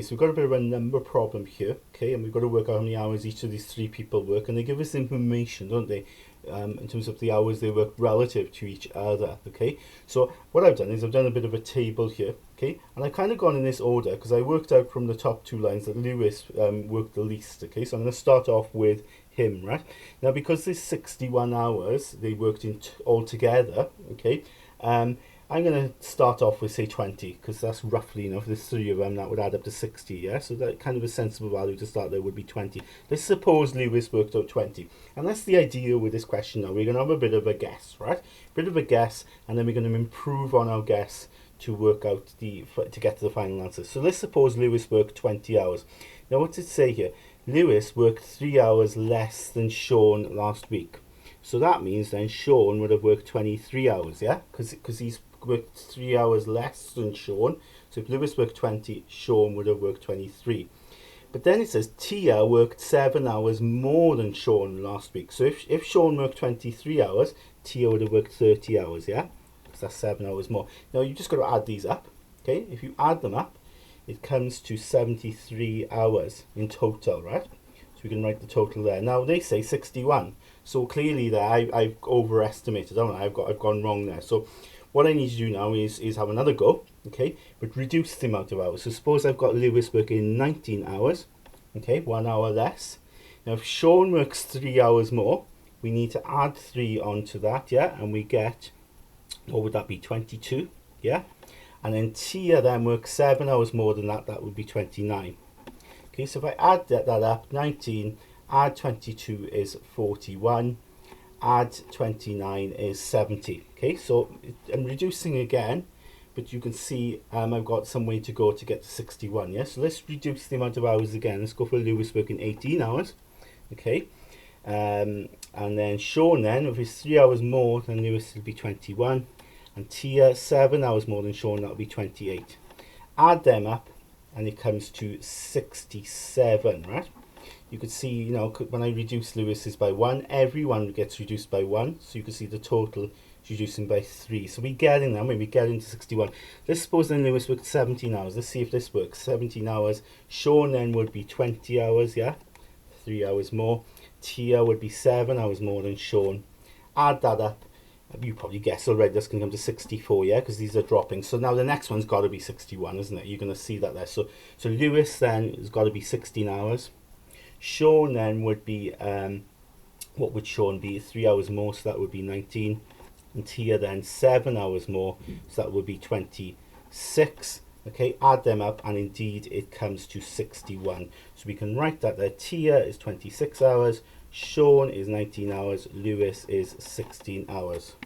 So we've got a bit of a number problem here, okay, and we've got to work out how many hours each of these three people work, and they give us information, don't they, in terms of the hours they work relative to each other, okay. So what I've done is I've done a bit of a table here, okay, and I've kind of gone in this order because I worked out from the top two lines that Lewis worked the least, okay. So I'm going to start off with him, right? Now, because there's 61 hours they worked in all together, okay, I'm going to start off with, say, 20, because that's roughly, you know, if there's three of them, that would add up to 60, yeah? So that kind of a sensible value to start there would be 20. Let's suppose Lewis worked out 20. And that's the idea with this question now. We're going to have a bit of a guess, right? A bit of a guess, and then we're going to improve on our guess to work out to get to the final answer. So let's suppose Lewis worked 20 hours. Now, what's it say here? Lewis worked 3 hours less than Sean last week. So that means then Sean would have worked 23 hours, yeah? Because he's worked 3 hours less than Sean. So if Lewis worked 20, Sean would have worked 23. But then it says Tia worked 7 hours more than Sean last week. So if Sean worked 23 hours, Tia would have worked 30 hours, yeah? Because that's 7 hours more. Now you just got to add these up, okay? If you add them up, it comes to 73 hours in total, right? So we can write the total there. Now they say 61. So clearly there I've overestimated, haven't I? I've gone wrong there. So what I need to do now is have another go, okay, but reduce the amount of hours. So suppose I've got Lewis working 19 hours, okay, 1 hour less. Now if Sean works 3 hours more, we need to add 3 onto that, yeah, and we get, what would that be, 22, yeah? And then Tia then works 7 hours more than that, that would be 29. Okay, so if I add that up, 19, add 22 is 41, add 29 is 70. Okay, so I'm reducing again, but you can see I've got some way to go to get to 61. Yeah, so let's reduce the amount of hours again. Let's go for Lewis working 18 hours. Okay, and then Sean then, if it's 3 hours more than Lewis, it'll be 21, and Tia 7 hours more than Sean, that'll be 28. Add them up, and it comes to 67, right? You could see, you know, when I reduce Lewis's by 1, everyone gets reduced by 1. So you can see the total is reducing by 3. So we're getting there when we get into 61. Let's suppose then Lewis worked 17 hours. Let's see if this works. 17 hours. Sean then would be 20 hours, yeah? 3 hours more. Tia would be 7 hours more than Sean. Add that up. You probably guess already that's going to come to 64, yeah, because these are dropping. So now the next one's got to be 61, isn't it? You're going to see that there. So Lewis then has got to be 16 hours. Sean then would be, what would Sean be? 3 hours more, so that would be 19. And Tia then 7 hours more, so that would be 26. Okay, add them up, and indeed it comes to 61. So we can write that there. Tia is 26 hours, Sean is 19 hours, Lewis is 16 hours.